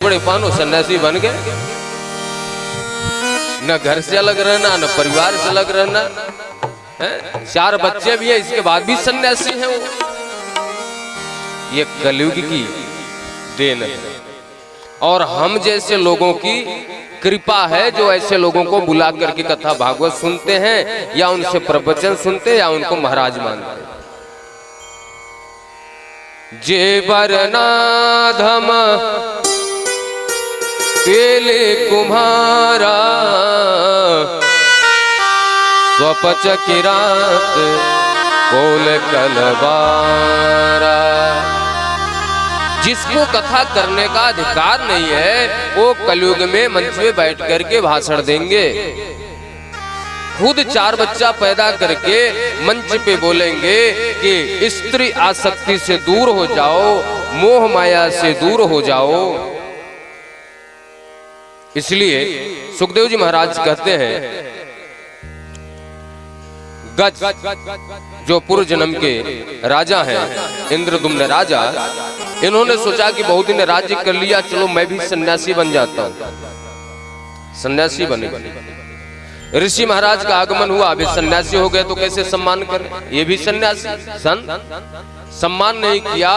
बड़े पानो सन्यासी बन गए, न घर से अलग रहना, न परिवार से अलग रहना है? 4 बच्चे भी हैं, इसके बाद भी सन्यासी हैं वो। ये कलयुग की देन है और हम जैसे लोगों की कृपा है जो ऐसे लोगों को बुला करके कथा भागवत सुनते हैं या उनसे प्रवचन सुनते हैं या उनको महाराज मानते हैं। जे बरनाधम पेले कुम्हारा स्वपच किरात कोल कलवारा। जिसको कथा करने का अधिकार नहीं है वो कलयुग में मंच में बैठ करके भाषण देंगे। खुद 4 बच्चा पैदा करके मंच पे बोलेंगे कि स्त्री आसक्ति से दूर हो जाओ, मोह माया से दूर हो जाओ। इसलिए सुखदेव जी महाराज कहते हैं, गज जो पूर्व जन्म के राजा हैं, इंद्रदुम्न राजा, इन्होंने सोचा कि बहुत दिन राज्य कर लिया, चलो मैं भी सन्यासी बन जाता हूं। सन्यासी बने, ऋषि महाराज का आगमन हुआ, अभी सन्यासी हो गए तो कैसे सम्मान करें? ये भी सन्यासी सम्मान नहीं किया।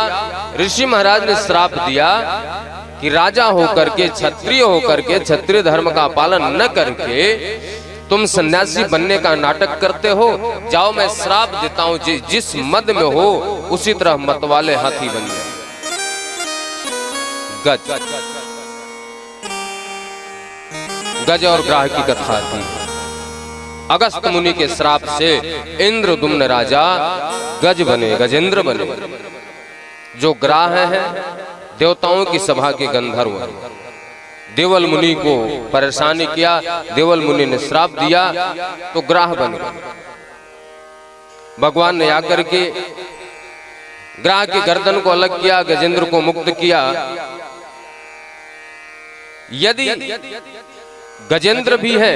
ऋषि महाराज ने श्राप दिया कि राजा होकर के, क्षत्रिय होकर के, क्षत्रिय धर्म का पालन न करके तुम सन्यासी बनने का नाटक करते हो, जाओ मैं श्राप देता हूं, जिस मद में हो उसी तरह मत वाले हाथी बन जाए। गज गज और ग्राह की कथा थी। अगस्त मुनि के श्राप से इंद्रदुम्न राजा गज बने, गजेंद्र बने। जो ग्राह हैं देवताओं की सभा के गंधर्व हैं। देवल मुनि को परेशानी किया, देवल मुनि ने श्राप दिया तो ग्राह बन गए। भगवान ने आकर के ग्राह की गर्दन को अलग किया, गजेंद्र को मुक्त किया। यदि गजेंद्र भी है,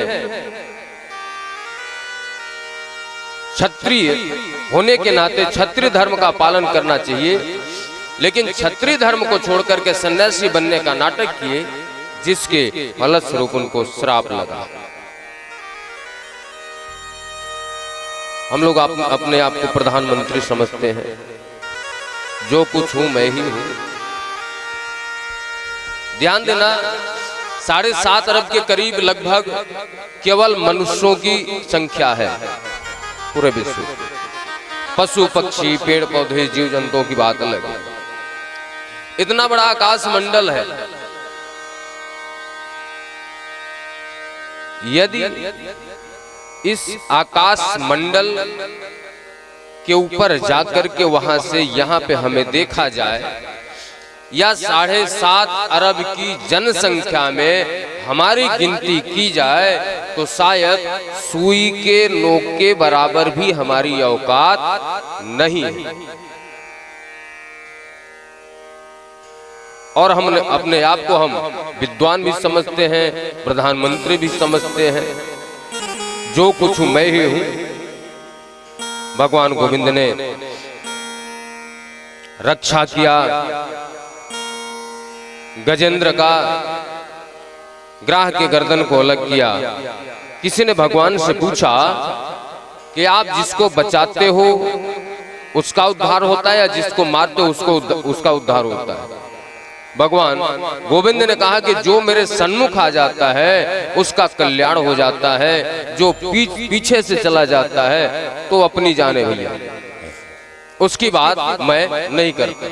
क्षत्रिय होने के नाते क्षत्रिय धर्म का पालन करना चाहिए, लेकिन क्षत्रिय धर्म को छोड़कर के सन्यासी बनने का नाटक किए, जिसके फलस्वरूप उनको श्राप लगा। हम लोग अपने आप को प्रधानमंत्री समझते हैं, जो कुछ हूं मैं ही हूं। ध्यान देना, 7.5 अरब के करीब लगभग केवल मनुष्यों की संख्या है पूरे विश्व। पशु पक्षी पेड़ पौधे जीव जंतुओं की बात अलग है। इतना बड़ा आकाश मंडल है, यदि इस आकाश मंडल के ऊपर जाकर के वहां से यहां पे हमें देखा जाए, या 7.5 अरब की जनसंख्या में हमारी गिनती की जाए, तो शायद सुई के नोक के बराबर भी हमारी औकात नहीं है। और हमने अपने आप को हम विद्वान भी समझते हैं, प्रधानमंत्री भी समझते हैं, जो कुछ मैं ही हूं। भगवान गोविंद ने रक्षा किया गजेंद्र का, ग्राह के गर्दन को अलग किया। किसी ने भगवान से पूछा कि आप जिसको बचाते हो उसका उद्धार होता है या जिसको मारते हो उसका उद्धार होता है? भगवान गोविंद ने कहा कि जो मेरे सन्मुख आ जाता है उसका कल्याण हो जाता है, जो पीछे से चला जाता है तो अपनी जाने भैया, उसकी बात मैं नहीं करता।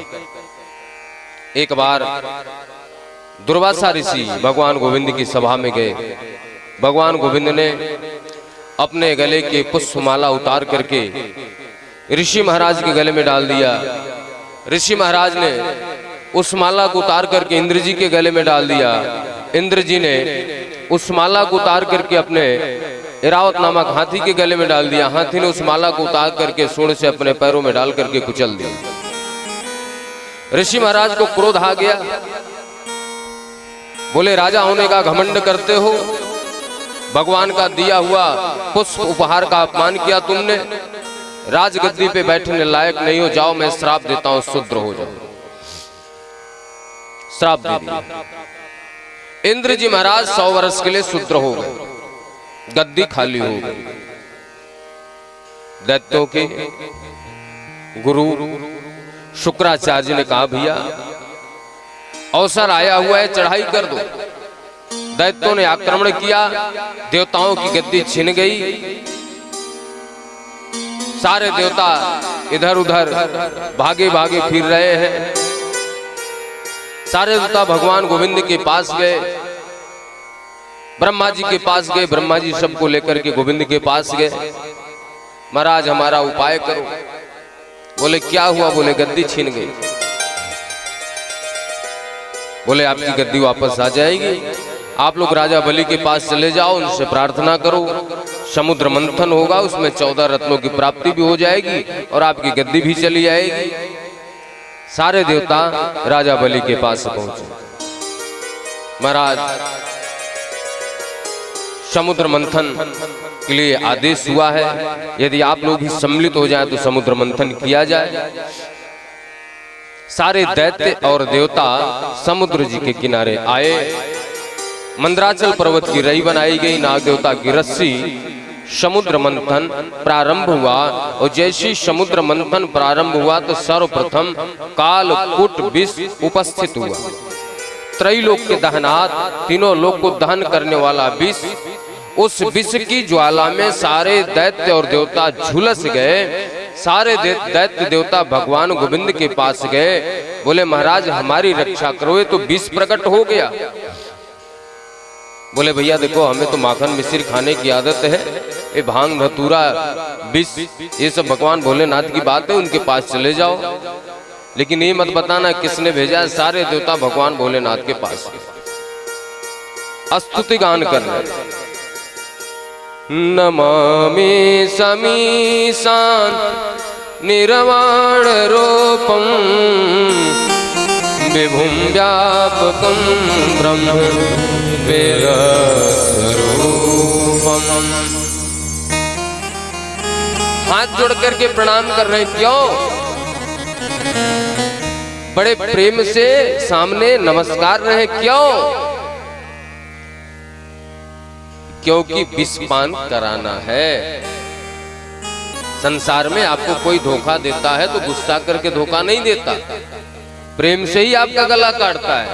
एक बार दुर्वासा ऋषि भगवान गोविंद की सभा में गए। भगवान गोविंद ने अपने गले के पुष्पमाला उतार करके ऋषि महाराज के गले में डाल दिया। ऋषि महाराज ने उस माला को उतार करके इंद्र जी के गले में डाल दिया। इंद्र जी ने उस माला को उतार करके अपने ऐरावत नामक हाथी के गले में डाल दिया। हाथी ने उस माला को उतार करके सूंड से अपने पैरों में डाल करके कुचल दिया। ऋषि महाराज को क्रोध आ गया, बोले राजा होने का घमंड करते हो, भगवान का दिया हुआ पुष्प उपहार का अपमान किया तुमने, राजगद्दी पे बैठने लायक नहीं हो, जाओ मैं श्राप देता हूं, शूद्र हो जाओ। श्राप दे दिया। इंद्र जी महाराज 100 वर्ष के लिए शूद्र हो गए, गद्दी खाली हो गई। दैत्यों के गुरु शुक्राचार्य ने कहा भैया अवसर आया हुआ है, चढ़ाई कर दो। दैत्यों ने आक्रमण किया, देवताओं की गद्दी छिन गई। सारे देवता इधर उधर भागे भागे फिर रहे हैं। सारे देवता भगवान गोविंद के पास गए, ब्रह्मा जी के पास गए। ब्रह्मा जी सबको लेकर के गोविंद के पास गए। महाराज हमारा उपाय करो। बोले क्या हुआ? बोले गद्दी छीन गई। बोले आपकी गद्दी वापस आ जाएगी, आप लोग राजा बलि के पास चले जाओ, उनसे प्रार्थना करो, समुद्र मंथन होगा, उसमें 14 रत्नों की प्राप्ति भी हो जाएगी और आपकी गद्दी भी चली आएगी। सारे देवता राजा बलि के पास पहुंचे। महाराज समुद्र मंथन के लिए आदेश हुआ है, यदि आप लोग भी सम्मिलित हो जाएं तो समुद्र मंथन किया जाए। सारे दैत्य और देवता समुद्र जी के किनारे आए। मंदराचल पर्वत की रई बनाई गई, नाग देवता की रस्सी, समुद्र मंथन प्रारंभ हुआ। और जैसे समुद्र मंथन प्रारंभ हुआ तो सर्वप्रथम कालकूट विष उपस्थित हुआ। त्रैलोक के दहनाथ, तीनों लोक को दहन करने वाला विष, उस विष की ज्वाला में सारे दैत्य और देवता झुलस गए। सारे दैत्य देवता भगवान गोविंद के पास गए। बोले महाराज हमारी रक्षा करो, ये तो विष प्रकट हो गया। बोले भैया देखो हमें तो माखन मिश्री खाने की आदत है, ये भांग धतूरा विष ये सब भगवान भोलेनाथ की बात है, उनके पास चले जाओ। लेकिन ये मत बताना किसने भेजा। सारे देवता भगवान भोलेनाथ के पास स्तुति गान कर रहे। नमामि समीशान निर्वाण रूपम विभुं व्यापकं ब्रह्म वेद स्वरूपम। हाथ जोड़ करके प्रणाम कर रहे। क्यों? बड़े प्रेम से सामने नमस्कार रहे। क्यों? क्योंकि विषपान कराना है। संसार में आपको कोई धोखा देता है तो गुस्सा करके धोखा नहीं देता, प्रेम से ही आपका गला काटता है।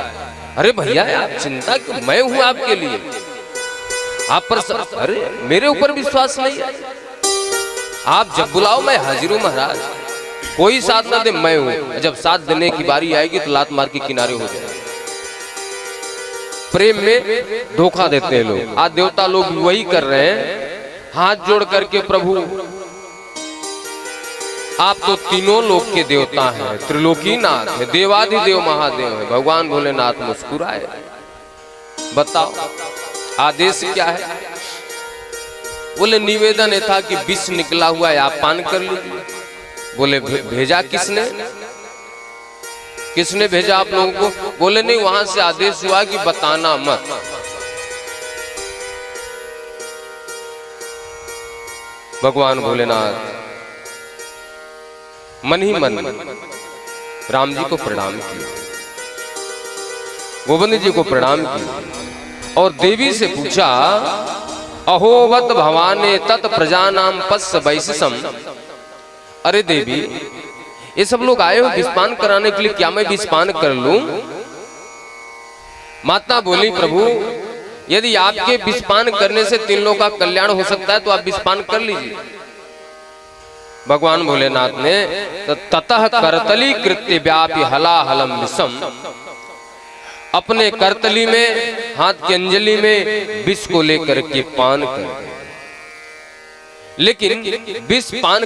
अरे भैया आप चिंता क्यों, मैं हूं आपके लिए। आप पर अरे मेरे ऊपर विश्वास नहीं है, आप जब बुलाओ मैं हाजिर हूं महाराज। कोई साथ ना दे मैं हूं, जब साथ देने की बारी आएगी तो लात मार के किनारे हो जाए। प्रेम में धोखा देते हैं लोग। आज देवता लोग वही कर रहे हैं, हाथ जोड़ करके प्रभु आप तो तीनों लोक के देवता हैं, त्रिलोकीनाथ है, देवाधिदेव महादेव है। भगवान भोलेनाथ मुस्कुराए। बताओ आदेश क्या है? बोले निवेदन था कि विष निकला हुआ है, आप पान कर लीजिए। बोले भेजा किसने? किसने भेजा आप लोगों को? बोले नहीं, वहां से आदेश हुआ कि बताना मत। भगवान भोलेनाथ मन ही मन राम जी को प्रणाम किया, गोविंद जी को प्रणाम किया और देवी से पूछा अहोवत भवाने तत् प्रजानाम पश्य वैशसम। अरे देवी ये सब लोग आए हो विषपान कराने के लिए, क्या मैं विषपान कर लूं? माता बोली प्रभु यदि आपके विषपान करने से तीन लोगों का कल्याण हो सकता है तो आप विषपान कर लीजिए। भगवान भोलेनाथ ने ततः करतली कृत्य व्यापी हलाहलम विषम, अपने करतली में हाथ की अंजलि में विष को लेकर के पान कर। लेकिन विष पान